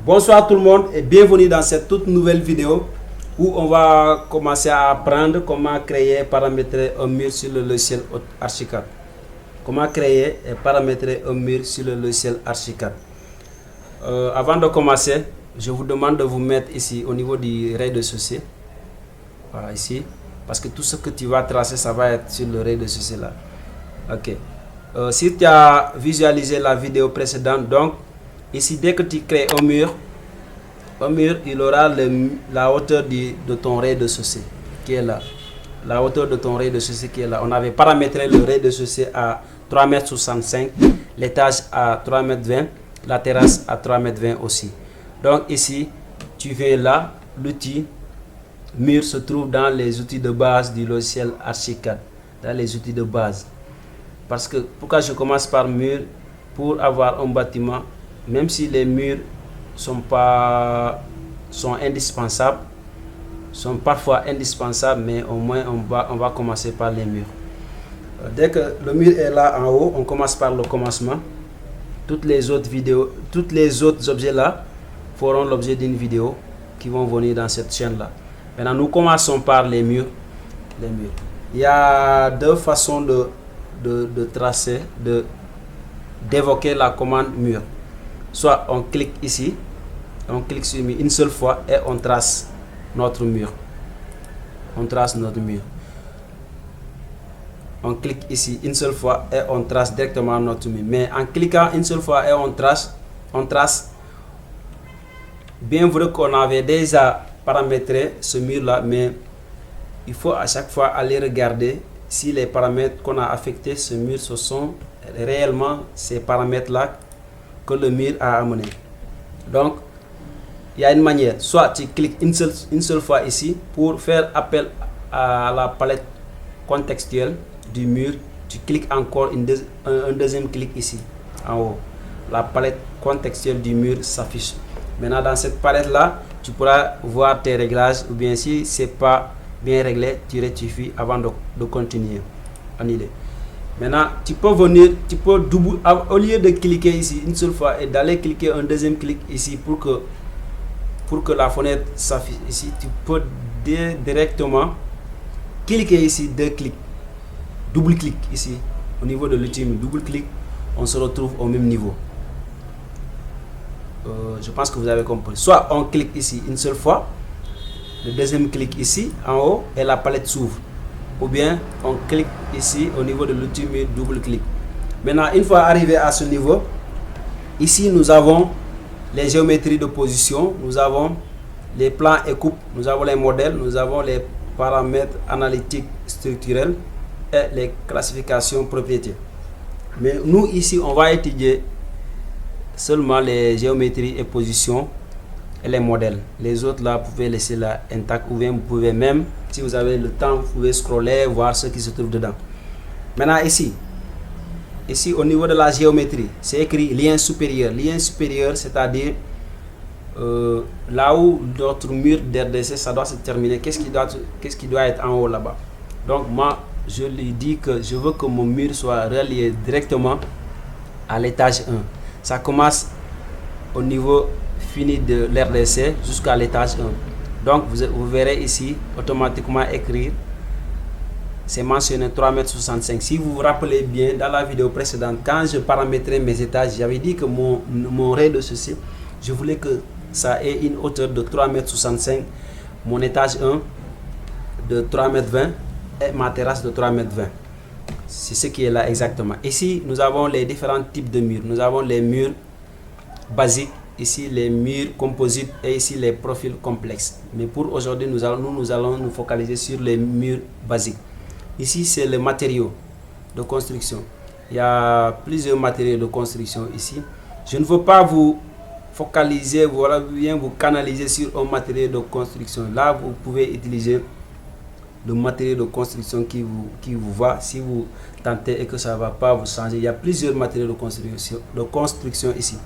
Bonsoir tout le monde et bienvenue dans cette toute nouvelle vidéo où on va commencer à apprendre comment créer et paramétrer un mur sur le logiciel Archicad. Comment créer et paramétrer un mur sur le logiciel Archicad. Avant de commencer, je vous demande de vous mettre ici au niveau du rez-de-chaussée. Voilà, ici. Parce que tout ce que tu vas tracer, ça va être sur le rez-de-chaussée là. Ok. Si tu as visualisé la vidéo précédente, donc ici, dès que tu crées un mur, il aura la hauteur de ton rez-de-chaussée qui est là. La hauteur de ton rez-de-chaussée qui est là. On avait paramétré le rez-de-chaussée à 3,65 m, l'étage à 3,20 m, la terrasse à 3,20 m aussi. Donc ici, tu viens là, l'outil mur se trouve dans les outils de base du logiciel Archicad. Dans les outils de base. Parce que, pourquoi je commence par mur? Pour avoir un bâtiment, même si les murs sont indispensables, sont parfois indispensables, mais au moins on va commencer par les murs. Dès que le mur est là en haut, on commence par le commencement. Toutes les autres vidéos, tous les autres objets là feront l'objet d'une vidéo qui vont venir dans cette chaîne là. Maintenant, nous commençons par les murs. Il y a deux façons de tracer, d'évoquer la commande mur. Soit on clique ici, on clique sur mur une seule fois et on trace notre mur. On clique ici une seule fois et on trace directement notre mur. Mais en cliquant une seule fois et on trace, bien vrai qu'on avait déjà paramétré ce mur là, mais il faut à chaque fois aller regarder si les paramètres qu'on a affectés ce mur, ce sont réellement ces paramètres là que le mur a amené. Donc il y a une manière, soit tu cliques une seule fois ici pour faire appel à la palette contextuelle du mur, tu cliques encore un deuxième clic ici en haut, la palette contextuelle du mur s'affiche. Maintenant dans cette palette là, tu pourras voir tes réglages, ou bien si c'est pas bien réglé, tu rectifies avant de continuer. Annuler. Maintenant, tu peux venir, au lieu de cliquer ici une seule fois et d'aller cliquer un deuxième clic ici pour que la fenêtre s'affiche ici, tu peux directement cliquer ici, deux clics, double clic ici au niveau de l'outil, double clic, on se retrouve au même niveau. Je pense que vous avez compris. Soit on clique ici une seule fois, le deuxième clic ici en haut et la palette s'ouvre, ou bien on clique ici au niveau de l'outil double clic. Maintenant, une fois arrivé à ce niveau, ici nous avons les géométries de position, nous avons les plans et coupes, nous avons les modèles, nous avons les paramètres analytiques structurels et les classifications propriétés. Mais nous ici on va étudier seulement les géométries et positions et les modèles. Les autres là, vous pouvez laisser là intact, ou bien vous pouvez même, si vous avez le temps, vous pouvez scroller, voir ce qui se trouve dedans. Maintenant ici au niveau de la géométrie, c'est écrit lien supérieur. Lien supérieur, c'est-à-dire là où notre mur d'RDC, ça doit se terminer. Qu'est-ce qui doit être en haut là-bas? Donc moi, je lui dis que je veux que mon mur soit relié directement à l'étage 1. Ça commence au niveau fini de l'RDC jusqu'à l'étage 1. Donc vous verrez ici automatiquement écrire, c'est mentionné 3,65 m. Si vous vous rappelez bien, dans la vidéo précédente, quand je paramétrais mes étages, j'avais dit que mon rez-de-chaussée, je voulais que ça ait une hauteur de 3,65 m, mon étage 1 de 3,20 m et ma terrasse de 3,20 m. C'est ce qui est là exactement. Ici, nous avons les différents types de murs. Nous avons les murs basiques, ici les murs composites et ici les profils complexes. Mais pour aujourd'hui, nous allons nous focaliser sur les murs basiques. Ici, c'est le matériau de construction. Il y a plusieurs matériaux de construction ici. Je ne veux pas vous focaliser, vous canaliser sur un matériau de construction. Là, vous pouvez utiliser le matériau de construction qui vous va. Si vous tentez et que ça ne va pas vous changer, il y a plusieurs matériaux de construction ici.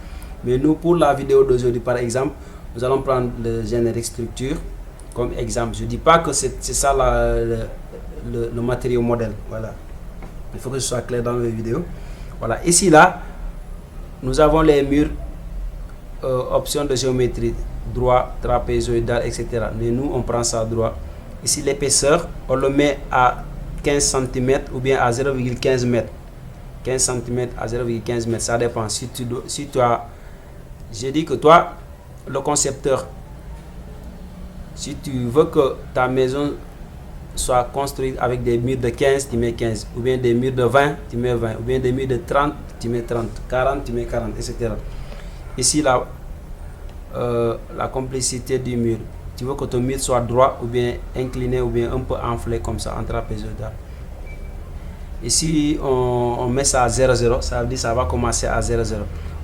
Mais nous, pour la vidéo d'aujourd'hui, par exemple, nous allons prendre le générique structure comme exemple. Je ne dis pas que c'est ça le matériau modèle. Voilà. Il faut que ce soit clair dans la vidéo. Voilà. Ici, là, nous avons les murs option de géométrie, droit, trapézoïdal, etc. Mais nous, on prend ça droit. Ici, l'épaisseur, on le met à 15 cm ou bien à 0,15 m. 15 cm à 0,15 m, ça dépend. Si tu as, j'ai dit que toi, le concepteur, si tu veux que ta maison soit construite avec des murs de 15, tu mets 15, ou bien des murs de 20, tu mets 20, ou bien des murs de 30, tu mets 30, 40, tu mets 40, etc. Ici, la complicité du mur, tu veux que ton mur soit droit, ou bien incliné, ou bien un peu enflé comme ça, en trapézoïdal. Ici, on met ça à 0,0, ça veut dire que ça va commencer à 0,0.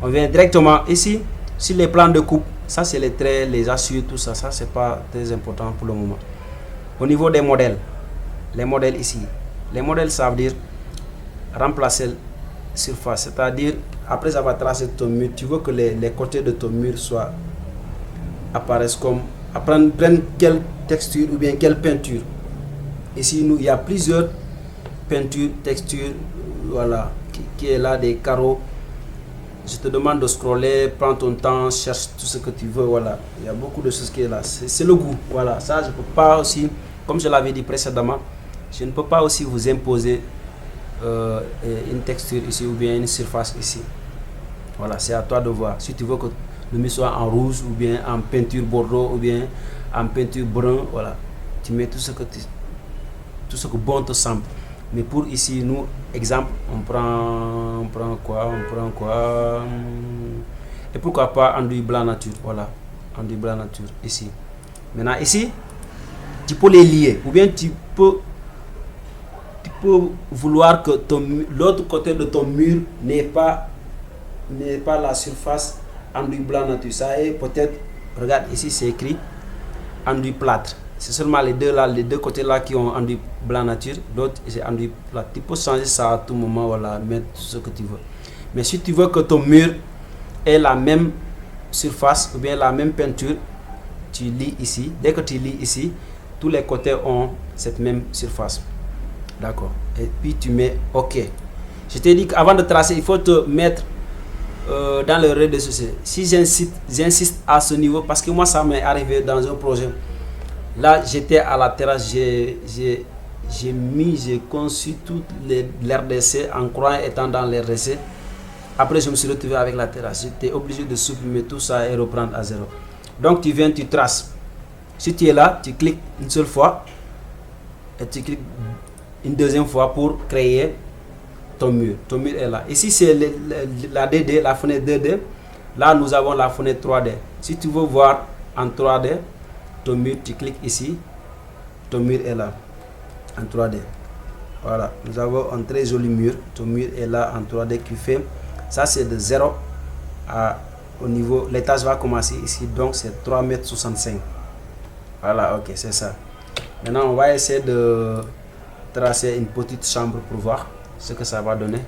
On vient directement ici, sur les plans de coupe, ça c'est les traits, les assures, tout ça, ça c'est pas très important pour le moment. Au niveau des modèles, les modèles ici, les modèles ça veut dire remplacer surface, c'est-à-dire après avoir tracé ton mur, tu veux que les côtés de ton mur apparaissent comme, prennent quelle texture ou bien quelle peinture. Ici, il y a plusieurs peintures, textures, voilà, qui est là, des carreaux. Je te demande de scroller, prends ton temps, cherche tout ce que tu veux, voilà. Il y a beaucoup de choses qui est là. C'est le goût, voilà. Ça, je ne peux pas aussi, comme je l'avais dit précédemment, je ne peux pas aussi vous imposer une texture ici ou bien une surface ici. Voilà, c'est à toi de voir. Si tu veux que le mur soit en rouge ou bien en peinture bordeaux ou bien en peinture brun, voilà. Tu mets tout ce que bon te semble. Mais pour ici, nous, exemple, on prend quoi? Et pourquoi pas enduit blanc nature? Voilà, enduit blanc nature ici. Maintenant, ici, tu peux les lier. Ou bien tu peux vouloir que l'autre côté de ton mur n'est pas la surface enduit blanc nature. Ça est peut-être, regarde ici, c'est écrit enduit plâtre. C'est seulement les deux côtés là qui ont enduit blanc nature, l'autre c'est enduit plâtre. Tu peux changer ça à tout moment, voilà, mettre ce que tu veux. Mais si tu veux que ton mur ait la même surface ou bien la même peinture, tu lis ici. Dès que tu lis ici, tous les côtés ont cette même surface. D'accord. Et puis tu mets OK. Je t'ai dit qu'avant de tracer, il faut te mettre dans le rez-de-chaussée. Si j'insiste à ce niveau, parce que moi ça m'est arrivé dans un projet. Là, j'étais à la terrasse, j'ai conçu toute l'RDC en croyant étant dans l'RDC. Après, je me suis retrouvé avec la terrasse. J'étais obligé de supprimer tout ça et reprendre à zéro. Donc, tu viens, tu traces. Si tu es là, tu cliques une seule fois et tu cliques une deuxième fois pour créer ton mur. Ton mur est là. Ici, c'est la DD, la fenêtre 2D. Là, nous avons la fenêtre 3D. Si tu veux voir en 3D, ton mur, tu cliques ici, ton mur est là en 3D. Voilà, nous avons un très joli mur. Ton mur est là en 3D qui fait, ça c'est de 0 au niveau, l'étage va commencer ici, donc c'est 3,65 m. Voilà, ok, c'est ça. Maintenant, on va essayer de tracer une petite chambre pour voir ce que ça va donner.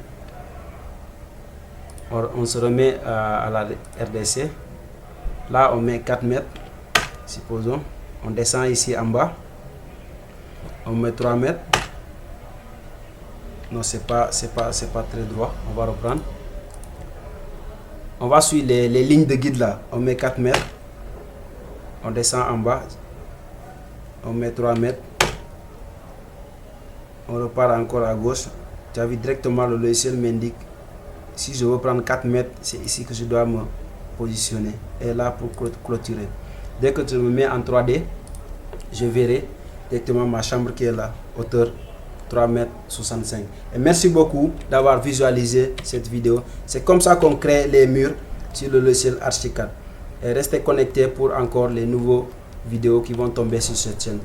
On se remet à la RDC. Là, on met 4 mètres. Supposons, on descend ici en bas, on met 3 mètres. Non, c'est pas très droit. On va reprendre. On va suivre les lignes de guide là. On met 4 mètres. On descend en bas. On met 3 mètres. On repart encore à gauche. Tu as vu directement le logiciel m'indique. Si je veux prendre 4 mètres, c'est ici que je dois me positionner. Et là pour clôturer. Dès que tu me mets en 3D, je verrai directement ma chambre qui est là, hauteur 3,65 m. Et merci beaucoup d'avoir visualisé cette vidéo. C'est comme ça qu'on crée les murs sur le logiciel Archicad. Et restez connectés pour encore les nouveaux vidéos qui vont tomber sur cette chaîne.